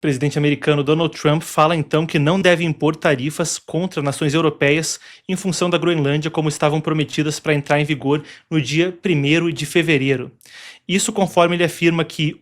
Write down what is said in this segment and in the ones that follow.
O presidente americano Donald Trump fala então que não deve impor tarifas contra nações europeias em função da Groenlândia como estavam prometidas para entrar em vigor no dia 1º de fevereiro. Isso conforme ele afirma que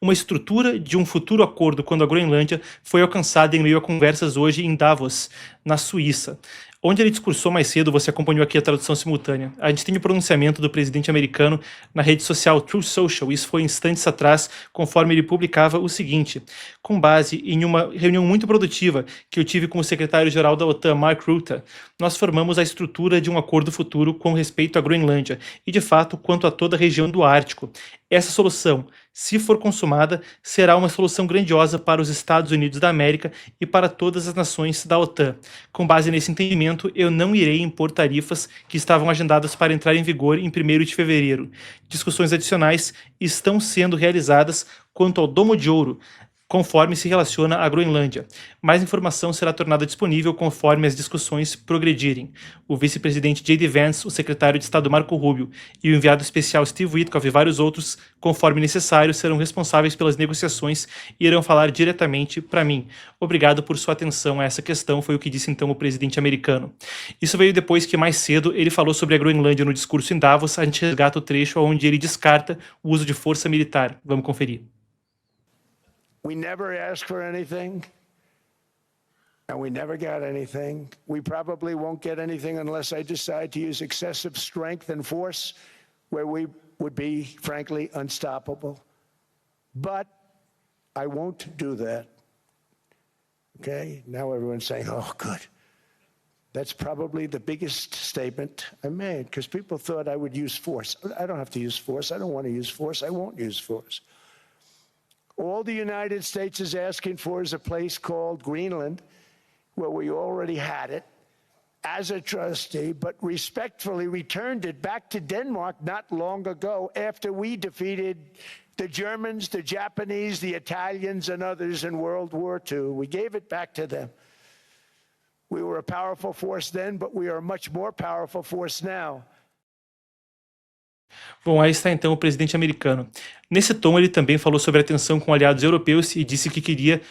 uma estrutura de um futuro acordo quando a Groenlândia foi alcançada em meio a conversas hoje em Davos, na Suíça. Onde ele discursou mais cedo, você acompanhou aqui a tradução simultânea. A gente tem o pronunciamento do presidente americano na rede social Truth Social, isso foi instantes atrás, conforme ele publicava o seguinte: com base em uma reunião muito produtiva que eu tive com o secretário-geral da OTAN, Mark Rutte, nós formamos a estrutura de um acordo futuro com respeito à Groenlândia e, de fato, quanto a toda a região do Ártico. Essa solução, se for consumada, será uma solução grandiosa para os Estados Unidos da América e para todas as nações da OTAN. Com base nesse entendimento, eu não irei impor tarifas que estavam agendadas para entrar em vigor em 1º de fevereiro. Discussões adicionais estão sendo realizadas quanto ao Domo de Ouro, conforme se relaciona à Groenlândia. Mais informação será tornada disponível conforme as discussões progredirem. O vice-presidente J.D. Vance, o secretário de Estado Marco Rubio e o enviado especial Steve Witkoff e vários outros, conforme necessário, serão responsáveis pelas negociações e irão falar diretamente para mim. Obrigado por sua atenção a essa questão, foi o que disse então o presidente americano. Isso veio depois que mais cedo ele falou sobre a Groenlândia no discurso em Davos. A gente resgata o trecho onde ele descarta o uso de força militar. Vamos conferir. We never asked for anything, and we never got anything. We probably won't get anything unless I decide to use excessive strength and force, where we would be, frankly, unstoppable. But I won't do that. Okay? Now everyone's saying, oh, good. That's probably the biggest statement I made, because people thought I would use force. I don't have to use force. I don't want to use force. I won't use force. All the United States is asking for is a place called Greenland, where we already had it as a trustee, but respectfully returned it back to Denmark not long ago after we defeated the Germans, the Japanese, the Italians, and others in World War II. We gave it back to them. We were a powerful force then, but we are a much more powerful force now. Bom, aí está então o presidente americano. Nesse tom, ele também falou sobre a tensão com aliados europeus e disse que queria,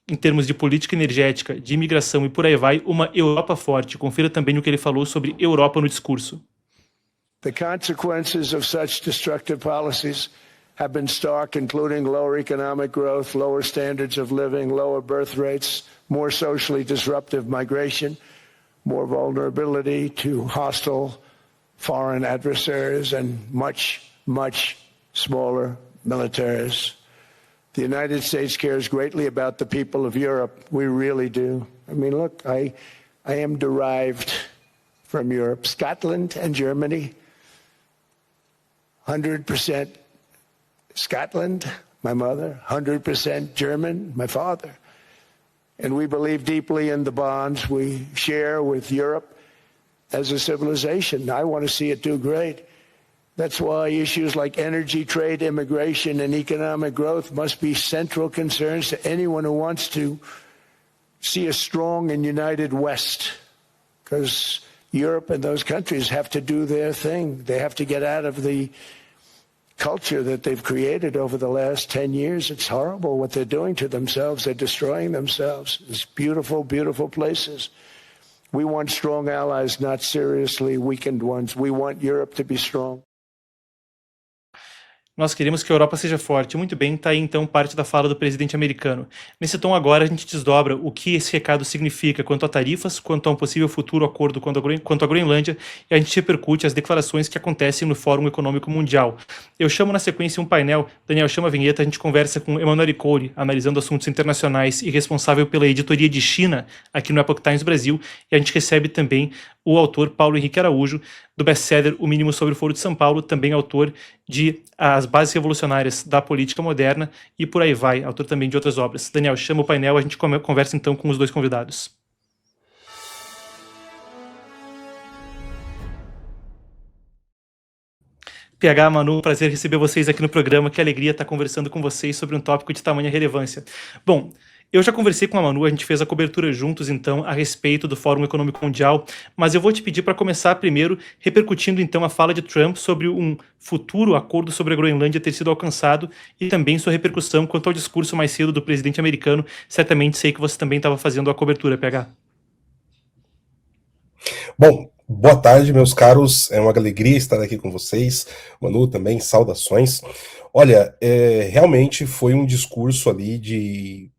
em termos de política energética, de imigração e por aí vai, uma Europa forte. Confira também o que ele falou sobre Europa no discurso. The consequences of such destructive policies have been stark, including lower economic growth, lower standards of living, lower birth rates, more socially disruptive migration, more vulnerability to hostile foreign adversaries, and much, much smaller militaries. The United States cares greatly about the people of Europe. We really do. I mean, look, I am derived from Europe. Scotland and Germany, 100% Scotland, my mother, 100% German, my father. And we believe deeply in the bonds we share with Europe as a civilization. I want to see it do great. That's why issues like energy, trade, immigration, and economic growth must be central concerns to anyone who wants to see a strong and united West. Because Europe and those countries have to do their thing. They have to get out of the culture that they've created over the last 10 years. It's horrible what they're doing to themselves. They're destroying themselves. It's beautiful, beautiful places. We want strong allies, not seriously weakened ones. We want Europe to be strong. Nós queremos que a Europa seja forte. Muito bem, está aí então parte da fala do presidente americano. Nesse tom agora a gente desdobra o que esse recado significa quanto a tarifas, quanto a um possível futuro acordo quanto à Groenlândia, e a gente repercute as declarações que acontecem no Fórum Econômico Mundial. Eu chamo na sequência um painel, Daniel, chama a vinheta, a gente conversa com Emanuele Coure, analisando assuntos internacionais e responsável pela editoria de China aqui no Epoch Times Brasil, e a gente recebe também o autor Paulo Henrique Araújo, do best-seller O Mínimo sobre o Foro de São Paulo, também autor de As Bases Revolucionárias da Política Moderna e por aí vai, autor também de outras obras. Daniel, chama o painel, a gente conversa então com os dois convidados. PH, Manu, prazer receber vocês aqui no programa, que alegria estar conversando com vocês sobre um tópico de tamanha relevância. Bom, Eu já conversei com a Manu, a gente fez a cobertura juntos, então, a respeito do Fórum Econômico Mundial, mas eu vou te pedir para começar primeiro repercutindo, então, a fala de Trump sobre um futuro acordo sobre a Groenlândia ter sido alcançado e também sua repercussão quanto ao discurso mais cedo do presidente americano. Certamente sei que você também estava fazendo a cobertura, PH. Bom, boa tarde, meus caros. É uma alegria estar aqui com vocês. Manu, também, saudações. Olha, realmente foi um discurso ali de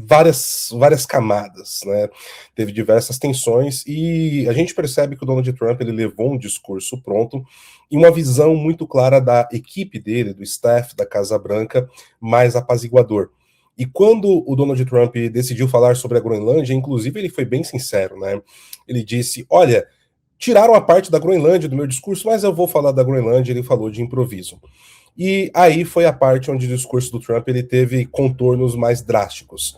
várias camadas, né? Teve diversas tensões e a gente percebe que o Donald Trump ele levou um discurso pronto e uma visão muito clara da equipe dele, do staff da Casa Branca, mais apaziguador. E quando o Donald Trump decidiu falar sobre a Groenlândia, inclusive ele foi bem sincero, né? Ele disse: olha, tiraram a parte da Groenlândia do meu discurso, mas eu vou falar da Groenlândia. Ele falou de improviso. E aí foi a parte onde o discurso do Trump ele teve contornos mais drásticos.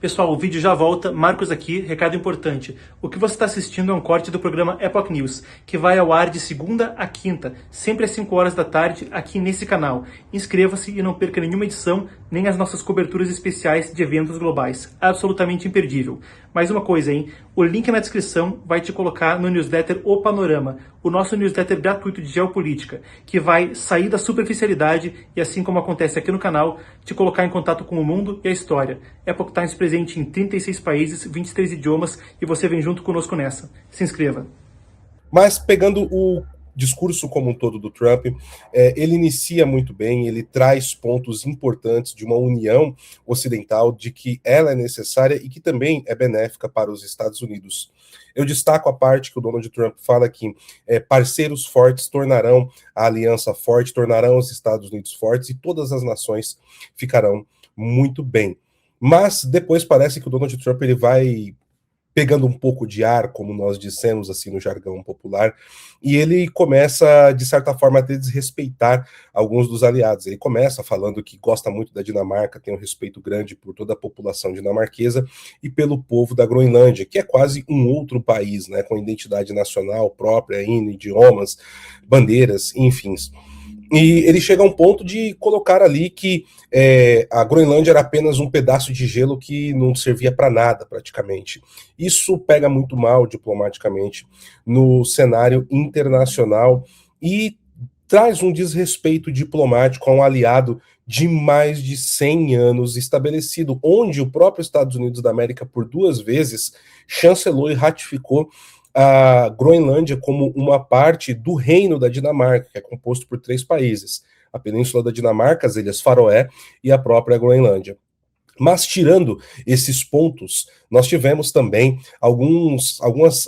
Pessoal, o vídeo já volta. Marcos aqui, recado importante. O que você está assistindo é um corte do programa Epoch News, que vai ao ar de segunda a quinta, sempre às 5 horas da tarde, aqui nesse canal. Inscreva-se e não perca nenhuma edição, nem as nossas coberturas especiais de eventos globais. Absolutamente imperdível. Mais uma coisa, hein? O link na descrição vai te colocar no newsletter O Panorama, o nosso newsletter gratuito de geopolítica, que vai sair da superficialidade e, assim como acontece aqui no canal, te colocar em contato com o mundo e a história. Epoch Times presente em 36 países, 23 idiomas, e você vem junto conosco nessa. Se inscreva. Mas pegando o discurso como um todo do Trump, ele inicia muito bem, ele traz pontos importantes de uma união ocidental, de que ela é necessária e que também é benéfica para os Estados Unidos. Eu destaco a parte que o Donald Trump fala que parceiros fortes tornarão a aliança forte, tornarão os Estados Unidos fortes e todas as nações ficarão muito bem. Mas depois parece que o Donald Trump ele vai pegando um pouco de ar, como nós dissemos assim no jargão popular, e ele começa, de certa forma, a desrespeitar alguns dos aliados. Ele começa falando que gosta muito da Dinamarca, tem um respeito grande por toda a população dinamarquesa e pelo povo da Groenlândia, que é quase um outro país, né, com identidade nacional própria, hino, idiomas, bandeiras, enfim. E ele chega a um ponto de colocar ali que a Groenlândia era apenas um pedaço de gelo que não servia para nada, praticamente. Isso pega muito mal diplomaticamente no cenário internacional e traz um desrespeito diplomático a um aliado de mais de 100 anos estabelecido, onde o próprio Estados Unidos da América, por 2 vezes, chancelou e ratificou a Groenlândia como uma parte do Reino da Dinamarca, que é composto por 3 países: a Península da Dinamarca, as Ilhas Faroé e a própria Groenlândia. Mas tirando esses pontos, nós tivemos também algumas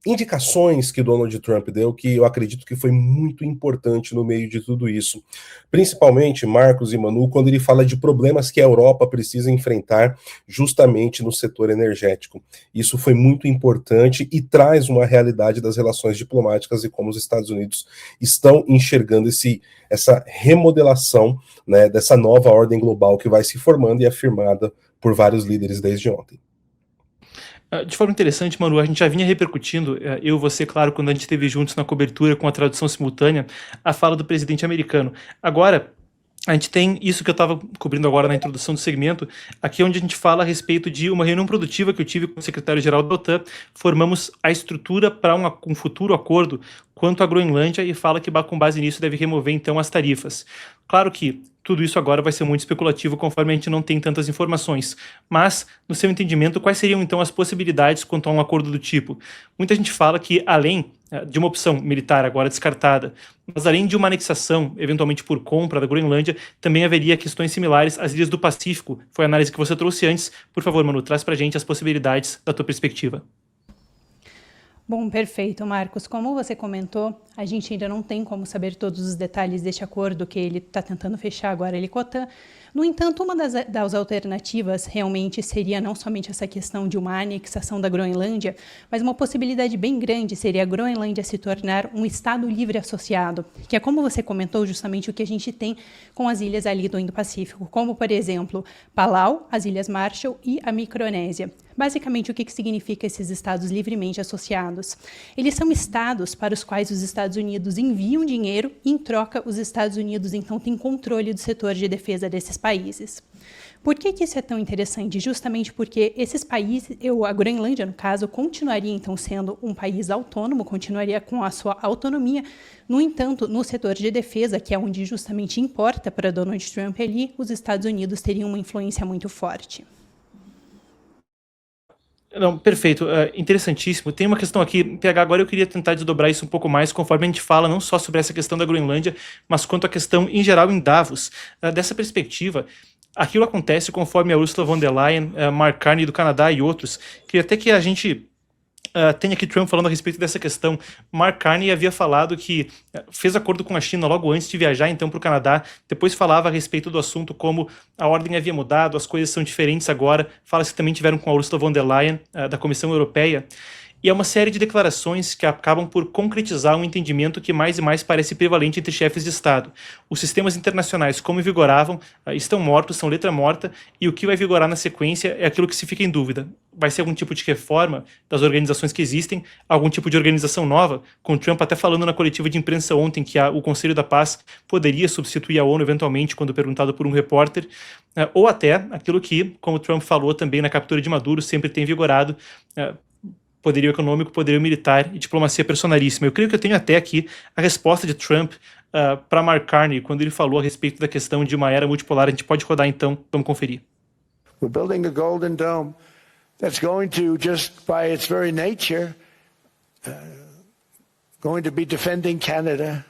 indicações que Donald Trump deu, que eu acredito que foi muito importante no meio de tudo isso. Principalmente, Marcos e Manu, quando ele fala de problemas que a Europa precisa enfrentar justamente no setor energético. Isso foi muito importante e traz uma realidade das relações diplomáticas e como os Estados Unidos estão enxergando essa remodelação, né, dessa nova ordem global que vai se formando e afirmada por vários líderes desde ontem. De forma interessante, Manu, a gente já vinha repercutindo, eu e você, claro, quando a gente esteve juntos na cobertura com a tradução simultânea, a fala do presidente americano. Agora, a gente tem isso que eu estava cobrindo agora na introdução do segmento, aqui onde a gente fala a respeito de uma reunião produtiva que eu tive com o secretário-geral da OTAN. Formamos a estrutura para um futuro acordo quanto à Groenlândia e fala que, com base nisso, deve remover, então, as tarifas. Claro que tudo isso agora vai ser muito especulativo, conforme a gente não tem tantas informações. Mas, no seu entendimento, quais seriam, então, as possibilidades quanto a um acordo do tipo? Muita gente fala que, além de uma opção militar agora descartada, mas além de uma anexação, eventualmente por compra da Groenlândia, também haveria questões similares às ilhas do Pacífico. Foi a análise que você trouxe antes. Por favor, Manu, traz pra gente as possibilidades da tua perspectiva. Bom, perfeito, Marcos. Como você comentou, a gente ainda não tem como saber todos os detalhes deste acordo que ele está tentando fechar agora ali com a OTAN. No entanto, uma das alternativas realmente seria não somente essa questão de uma anexação da Groenlândia, mas uma possibilidade bem grande seria a Groenlândia se tornar um Estado livre associado, que é, como você comentou, justamente o que a gente tem com as ilhas ali do Indo-Pacífico, como, por exemplo, Palau, as Ilhas Marshall e a Micronésia. Basicamente, o que significa esses estados livremente associados? Eles são estados para os quais os Estados Unidos enviam dinheiro e, em troca, os Estados Unidos, então, têm controle do setor de defesa desses países. Por que isso é tão interessante? Justamente porque esses países, a Groenlândia, no caso, continuaria, então, sendo um país autônomo, continuaria com a sua autonomia. No entanto, no setor de defesa, que é onde justamente importa para Donald Trump ali, os Estados Unidos teriam uma influência muito forte. Não, perfeito, interessantíssimo. Tem uma questão aqui, PH, agora eu queria tentar desdobrar isso um pouco mais, conforme a gente fala não só sobre essa questão da Groenlândia, mas quanto à questão em geral em Davos. Dessa perspectiva, aquilo acontece conforme a Ursula von der Leyen, Mark Carney do Canadá e outros. Queria até que a gente tem aqui Trump falando a respeito dessa questão. Mark Carney havia falado que fez acordo com a China logo antes de viajar então para o Canadá, depois falava a respeito do assunto como a ordem havia mudado, as coisas são diferentes agora, fala-se que também tiveram com a Ursula von der Leyen, da Comissão Europeia, e é uma série de declarações que acabam por concretizar um entendimento que mais e mais parece prevalente entre chefes de Estado. Os sistemas internacionais, como vigoravam, estão mortos, são letra morta, e o que vai vigorar na sequência é aquilo que se fica em dúvida. Vai ser algum tipo de reforma das organizações que existem, algum tipo de organização nova, com Trump até falando na coletiva de imprensa ontem que o Conselho da Paz poderia substituir a ONU eventualmente, quando perguntado por um repórter, ou até aquilo que, como Trump falou também na captura de Maduro, sempre tem vigorado, poderio econômico, poderio militar e diplomacia personalíssima. Eu creio que eu tenho até aqui a resposta de Trump para Mark Carney, quando ele falou a respeito da questão de uma era multipolar. A gente pode rodar então, vamos conferir. We're building a golden dome that's going to, just by its very nature, going to be defending Canada.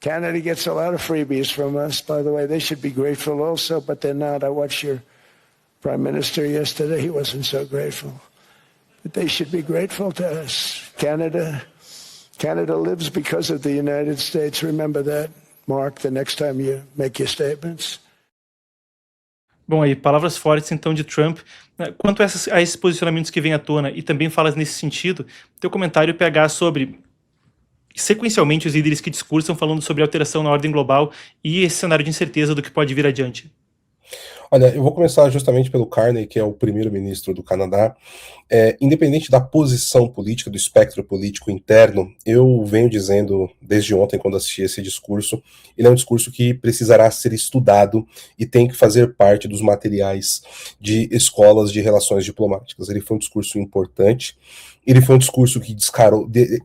Canada gets a lot of freebies from us, by the way. They should be grateful also, but they're not. I watched your Prime Minister yesterday. He wasn't so grateful. But they should be grateful to us. Canada lives because of the United States. Remember that, Mark, the next time you make your statements. Bom, aí, palavras fortes então de Trump. Quanto a esses posicionamentos que vêm à tona, e também falas nesse sentido, teu comentário PH sobre, sequencialmente, os líderes que discursam falando sobre alteração na ordem global e esse cenário de incerteza do que pode vir adiante. Olha, eu vou começar justamente pelo Carney, que é o primeiro-ministro do Canadá. Independente da posição política, do espectro político interno, eu venho dizendo desde ontem, quando assisti esse discurso, ele é um discurso que precisará ser estudado e tem que fazer parte dos materiais de escolas de relações diplomáticas. Ele foi um discurso importante. Ele foi um discurso que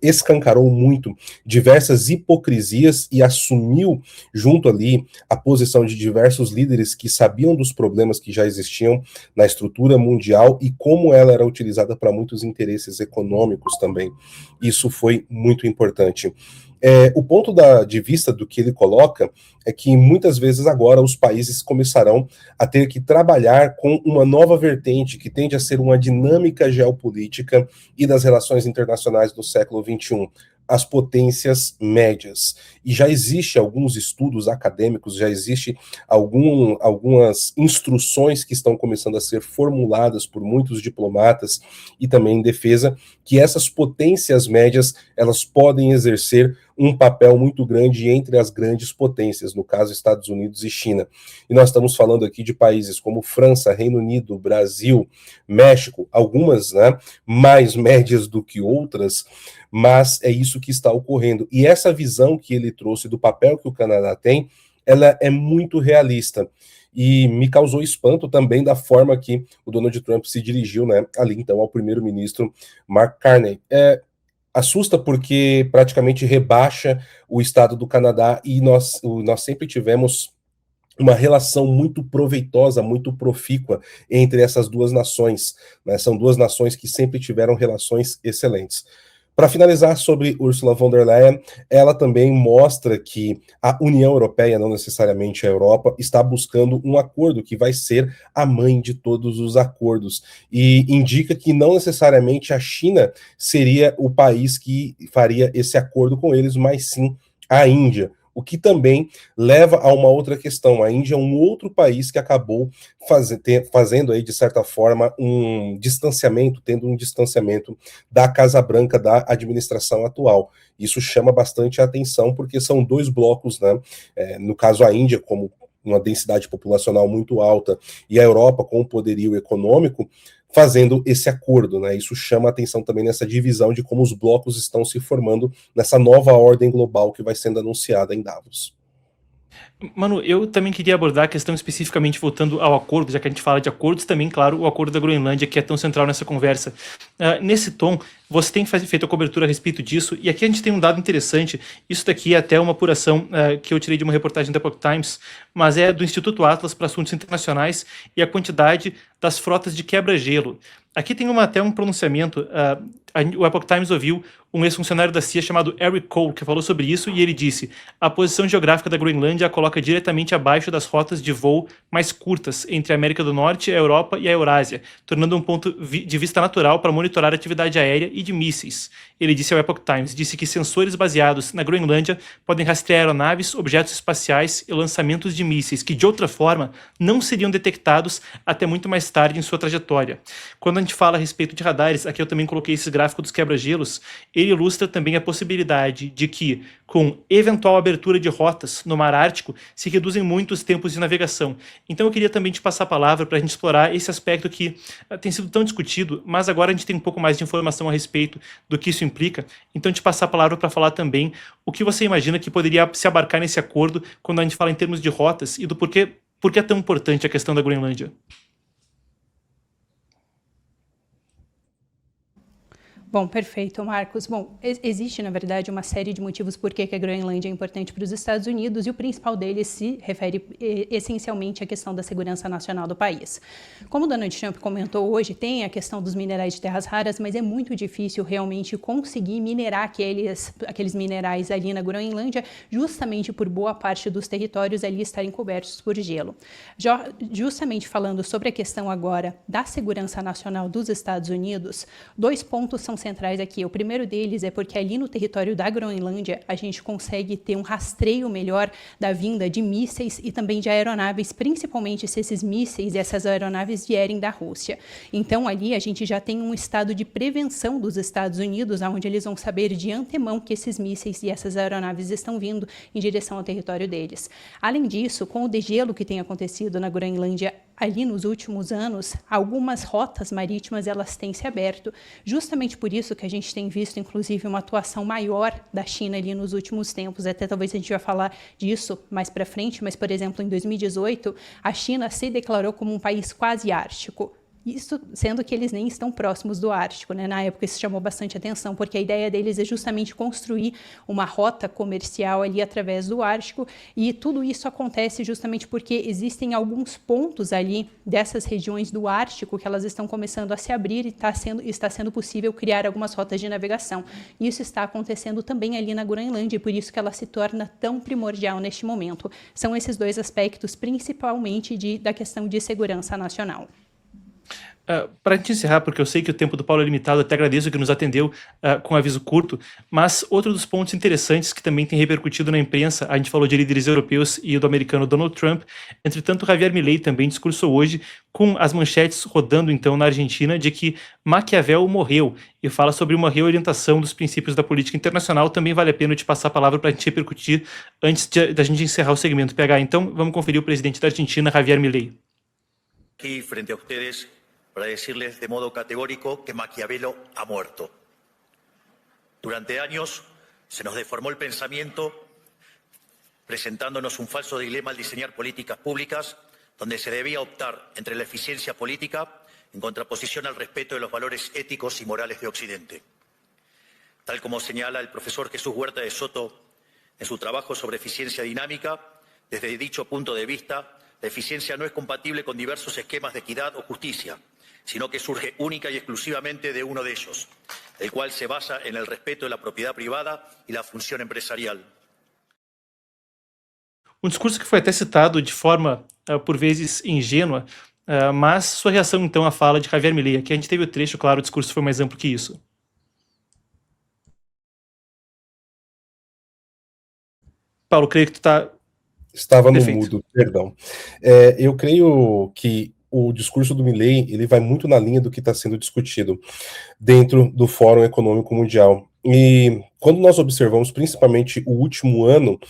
escancarou muito diversas hipocrisias e assumiu junto ali a posição de diversos líderes que sabiam dos problemas que já existiam na estrutura mundial e como ela era utilizada para muitos interesses econômicos também. Isso foi muito importante. O ponto de vista do que ele coloca é que muitas vezes agora os países começarão a ter que trabalhar com uma nova vertente que tende a ser uma dinâmica geopolítica e das relações internacionais do século XXI, as potências médias. E já existe alguns estudos acadêmicos, já existe algumas instruções que estão começando a ser formuladas por muitos diplomatas e também em defesa, que essas potências médias, elas podem exercer um papel muito grande entre as grandes potências, no caso Estados Unidos e China. E nós estamos falando aqui de países como França, Reino Unido, Brasil, México, algumas, né, mais médias do que outras, mas é isso que está ocorrendo. E essa visão que ele trouxe do papel que o Canadá tem, ela é muito realista. E me causou espanto também da forma que o Donald Trump se dirigiu, né, ali então ao primeiro-ministro Mark Carney. Assusta porque praticamente rebaixa o estado do Canadá e nós sempre tivemos uma relação muito proveitosa, muito profícua entre essas duas nações, né? São duas nações que sempre tiveram relações excelentes. Para finalizar sobre Ursula von der Leyen, ela também mostra que a União Europeia, não necessariamente a Europa, está buscando um acordo que vai ser a mãe de todos os acordos. E indica que não necessariamente a China seria o país que faria esse acordo com eles, mas sim a Índia. O que também leva a uma outra questão. A Índia é um outro país que acabou fazendo aí, de certa forma, tendo um distanciamento da Casa Branca, da administração atual. Isso chama bastante a atenção, porque são dois blocos, né? No caso, a Índia, como uma densidade populacional muito alta, e a Europa com um poderio econômico, fazendo esse acordo, né? Isso chama a atenção também nessa divisão de como os blocos estão se formando nessa nova ordem global que vai sendo anunciada em Davos. Mano, eu também queria abordar a questão especificamente voltando ao acordo, já que a gente fala de acordos, também, claro, o acordo da Groenlândia, que é tão central nessa conversa. Nesse tom, você tem feito a cobertura a respeito disso, e aqui a gente tem um dado interessante, isso daqui é até uma apuração que eu tirei de uma reportagem da Epoch Times, mas é do Instituto Atlas para Assuntos Internacionais, e a quantidade das frotas de quebra-gelo. Aqui tem até um pronunciamento, o Epoch Times ouviu um ex-funcionário da CIA chamado Eric Cole, que falou sobre isso, e ele disse: a posição geográfica da Groenlândia a coloca diretamente abaixo das rotas de voo mais curtas entre a América do Norte, a Europa e a Eurásia, tornando um ponto de vista natural para monitorar a atividade aérea e de mísseis. Ele disse ao Epoch Times, disse que sensores baseados na Groenlândia podem rastrear aeronaves, objetos espaciais e lançamentos de mísseis, que de outra forma não seriam detectados até muito mais tarde em sua trajetória. Quando a gente fala a respeito de radares, aqui eu também coloquei esse gráfico dos quebra-gelos, ele ilustra também a possibilidade de que, com eventual abertura de rotas no Mar Ártico, se reduzem muito os tempos de navegação. Então eu queria também te passar a palavra para a gente explorar esse aspecto que tem sido tão discutido, mas agora a gente tem um pouco mais de informação a respeito do que isso implica. Então te passar a palavra para falar também o que você imagina que poderia se abarcar nesse acordo quando a gente fala em termos de rotas e do por que é tão importante a questão da Groenlândia. Bom, perfeito, Marcos. Bom, existe, na verdade, uma série de motivos por que a Groenlândia é importante para os Estados Unidos e o principal deles se refere essencialmente à questão da segurança nacional do país. Como Donald Trump comentou hoje, tem a questão dos minerais de terras raras, mas é muito difícil realmente conseguir minerar aqueles minerais ali na Groenlândia, justamente por boa parte dos territórios ali estarem cobertos por gelo. Justamente falando sobre a questão agora da segurança nacional dos Estados Unidos, 2 pontos são centrais aqui. O primeiro deles é porque ali no território da Groenlândia a gente consegue ter um rastreio melhor da vinda de mísseis e também de aeronaves, principalmente se esses mísseis e essas aeronaves vierem da Rússia. Então ali a gente já tem um estado de prevenção dos Estados Unidos, onde eles vão saber de antemão que esses mísseis e essas aeronaves estão vindo em direção ao território deles. Além disso, com o degelo que tem acontecido na Groenlândia ali nos últimos anos, algumas rotas marítimas elas têm se aberto, justamente por isso que a gente tem visto, inclusive, uma atuação maior da China ali nos últimos tempos. Até talvez a gente vai falar disso mais para frente, mas, por exemplo, em 2018, a China se declarou como um país quase ártico. Isso sendo que eles nem estão próximos do Ártico, né? Na época isso chamou bastante atenção, porque a ideia deles é justamente construir uma rota comercial ali através do Ártico, e tudo isso acontece justamente porque existem alguns pontos ali dessas regiões do Ártico que elas estão começando a se abrir e está sendo possível criar algumas rotas de navegação. Isso está acontecendo também ali na Groenlândia, e por isso que ela se torna tão primordial neste momento. São esses 2 aspectos, principalmente da questão de segurança nacional. Para a gente encerrar, porque eu sei que o tempo do Paulo é limitado, até agradeço que nos atendeu com aviso curto, mas outro dos pontos interessantes que também tem repercutido na imprensa, a gente falou de líderes europeus e do americano Donald Trump, entretanto Javier Milei também discursou hoje com as manchetes rodando então na Argentina de que Maquiavel morreu e fala sobre uma reorientação dos princípios da política internacional. Também vale a pena eu te passar a palavra para a gente repercutir antes da gente encerrar o segmento PH. Então vamos conferir o presidente da Argentina, Javier Milei. Aqui frente a ustedes para decirles de modo categórico que Maquiavelo ha muerto. Durante años se nos deformó el pensamiento presentándonos un falso dilema al diseñar políticas públicas donde se debía optar entre la eficiencia política en contraposición al respeto de los valores éticos y morales de Occidente. Tal como señala el profesor Jesús Huerta de Soto en su trabajo sobre eficiencia dinámica, desde dicho punto de vista, la eficiencia no es compatible con diversos esquemas de equidad o justicia, sino que surge única y exclusivamente de uno de ellos, el cual se basa en el respeto de la propiedad privada y la función empresarial. Um discurso que foi até citado de forma, por vezes, ingênua, mas sua reação, então, à fala de Javier Milei. Aqui a gente teve o trecho, claro, o discurso foi mais amplo que isso. Paulo, creio que tu está... Estava no mudo, perdão. Eu creio que o discurso do Milei, ele vai muito na linha do que está sendo discutido dentro do Fórum Econômico Mundial. E quando nós observamos principalmente o último ano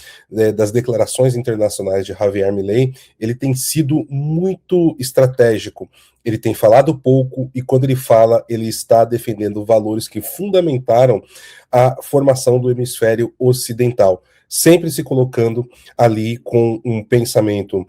das declarações internacionais de Javier Milei, ele tem sido muito estratégico. Ele tem falado pouco e quando ele fala, ele está defendendo valores que fundamentaram a formação do hemisfério ocidental, sempre se colocando ali com um pensamento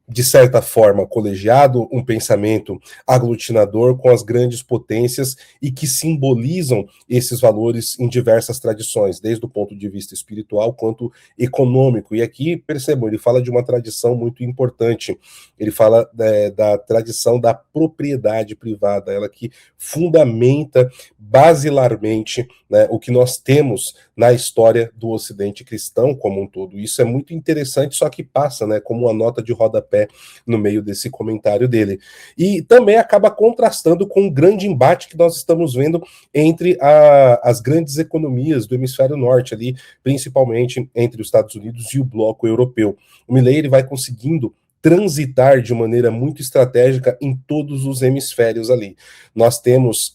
de certa forma, colegiado, um pensamento aglutinador com as grandes potências e que simbolizam esses valores em diversas tradições, desde o ponto de vista espiritual quanto econômico. E aqui, percebam, ele fala de uma tradição muito importante. Ele fala da tradição da propriedade privada, ela que fundamenta basilarmente, né, o que nós temos na história do Ocidente cristão como um todo. Isso é muito interessante, só que passa, né, como uma nota de rodapé no meio desse comentário dele. E também acaba contrastando com o grande embate que nós estamos vendo entre as grandes economias do hemisfério norte ali, principalmente entre os Estados Unidos e o bloco europeu. O Milei, ele vai conseguindo transitar de maneira muito estratégica em todos os hemisférios ali. Nós temos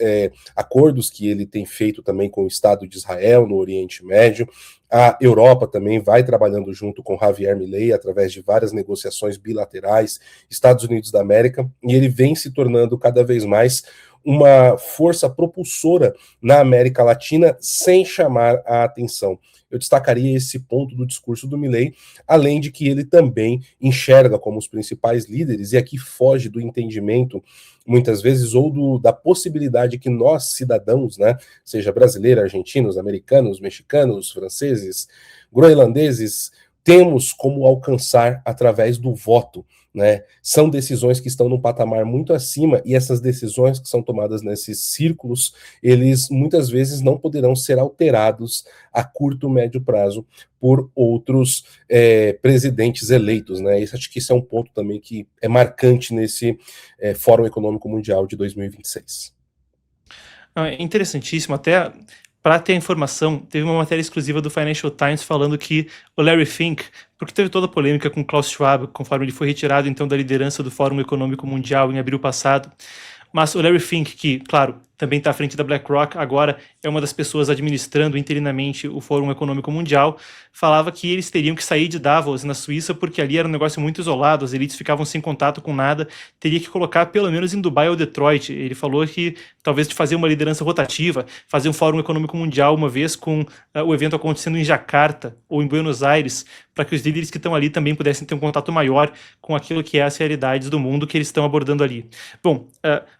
acordos que ele tem feito também com o Estado de Israel no Oriente Médio. A Europa também vai trabalhando junto com Javier Milei através de várias negociações bilaterais, Estados Unidos da América, e ele vem se tornando cada vez mais uma força propulsora na América Latina sem chamar a atenção. Eu destacaria esse ponto do discurso do Milei, além de que ele também enxerga como os principais líderes, e aqui foge do entendimento, muitas vezes, ou da possibilidade que nós, cidadãos, né, seja brasileiros, argentinos, americanos, mexicanos, franceses, groenlandeses, temos como alcançar através do voto, né? São decisões que estão num patamar muito acima e essas decisões que são tomadas nesses círculos, eles muitas vezes não poderão ser alterados a curto, médio prazo por outros presidentes eleitos, né? Acho que isso é um ponto também que é marcante nesse Fórum Econômico Mundial de 2026. É interessantíssimo, até para ter a informação, teve uma matéria exclusiva do Financial Times falando que o Larry Fink, porque teve toda a polêmica com Klaus Schwab, conforme ele foi retirado então da liderança do Fórum Econômico Mundial em abril passado, mas o Larry Fink, que, claro, também está à frente da BlackRock, agora é uma das pessoas administrando interinamente o Fórum Econômico Mundial, falava que eles teriam que sair de Davos, na Suíça, porque ali era um negócio muito isolado, as elites ficavam sem contato com nada, teria que colocar pelo menos em Dubai ou Detroit. Ele falou que talvez de fazer uma liderança rotativa, fazer um Fórum Econômico Mundial uma vez com o evento acontecendo em Jacarta ou em Buenos Aires, para que os líderes que estão ali também pudessem ter um contato maior com aquilo que é as realidades do mundo que eles estão abordando ali. Bom,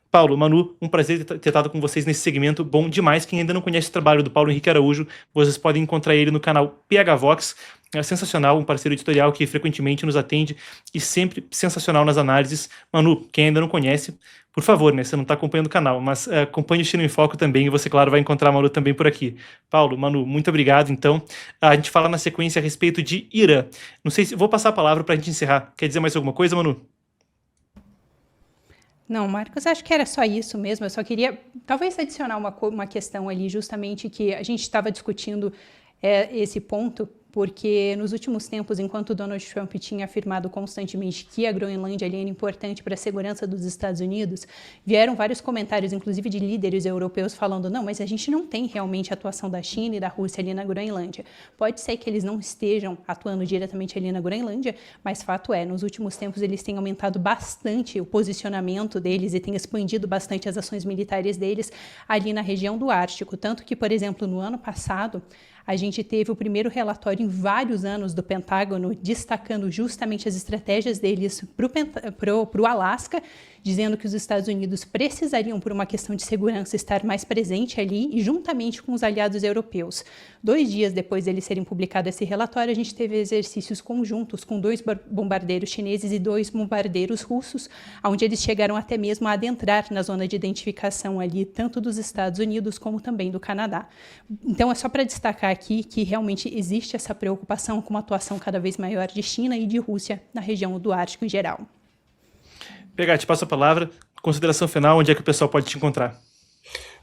Paulo, Manu, um prazer ter estado com vocês nesse segmento bom demais. Quem ainda não conhece o trabalho do Paulo Henrique Araújo, vocês podem encontrar ele no canal PH Vox. É sensacional, um parceiro editorial que frequentemente nos atende e sempre sensacional nas análises. Manu, quem ainda não conhece, por favor, né, você não está acompanhando o canal, mas acompanhe o China em Foco também e você, claro, vai encontrar a Manu também por aqui. Paulo, Manu, muito obrigado. Então, a gente fala na sequência a respeito de Irã. Não sei se vou passar a palavra para a gente encerrar. Quer dizer mais alguma coisa, Manu? Não, Marcos, acho que era só isso mesmo. Eu só queria, talvez, adicionar uma questão ali, justamente que a gente estava discutindo esse ponto, porque nos últimos tempos, enquanto Donald Trump tinha afirmado constantemente que a Groenlândia ali era importante para a segurança dos Estados Unidos, vieram vários comentários, inclusive de líderes europeus, falando, não, mas a gente não tem realmente atuação da China e da Rússia ali na Groenlândia. Pode ser que eles não estejam atuando diretamente ali na Groenlândia, mas fato é, nos últimos tempos eles têm aumentado bastante o posicionamento deles e têm expandido bastante as ações militares deles ali na região do Ártico. Tanto que, por exemplo, no ano passado, a gente teve o primeiro relatório em vários anos do Pentágono destacando justamente as estratégias deles para o Alasca, dizendo que os Estados Unidos precisariam, por uma questão de segurança, estar mais presente ali e juntamente com os aliados europeus. 2 dias depois dele serem publicado esse relatório, a gente teve exercícios conjuntos com 2 bombardeiros chineses e 2 bombardeiros russos, onde eles chegaram até mesmo a adentrar na zona de identificação ali, tanto dos Estados Unidos como também do Canadá. Então, é só para destacar aqui que realmente existe essa preocupação com uma atuação cada vez maior de China e de Rússia na região do Ártico em geral. PH, te passo a palavra. Consideração final, onde é que o pessoal pode te encontrar?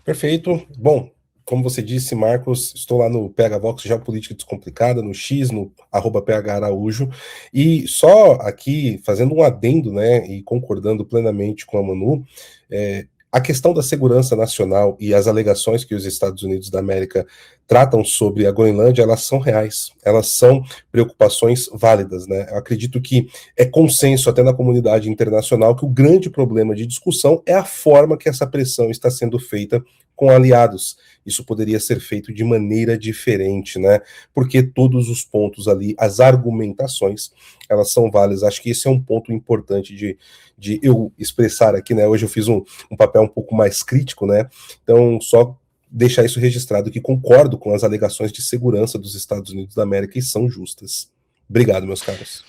Perfeito. Bom, como você disse, Marcos, estou lá no PH Vox, Geopolítica Descomplicada, no X, no @PH Araújo, e só aqui, fazendo um adendo, né, e concordando plenamente com a Manu, A questão da segurança nacional e as alegações que os Estados Unidos da América tratam sobre a Groenlândia, elas são reais, elas são preocupações válidas, né? Eu acredito que é consenso até na comunidade internacional que o grande problema de discussão é a forma que essa pressão está sendo feita com aliados. Isso poderia ser feito de maneira diferente, né? Porque todos os pontos ali, as argumentações, elas são válidas. Acho que esse é um ponto importante de eu expressar aqui, né? Hoje eu fiz um papel um pouco mais crítico, né? Então, só deixar isso registrado que concordo com as alegações de segurança dos Estados Unidos da América e são justas. Obrigado, meus caros.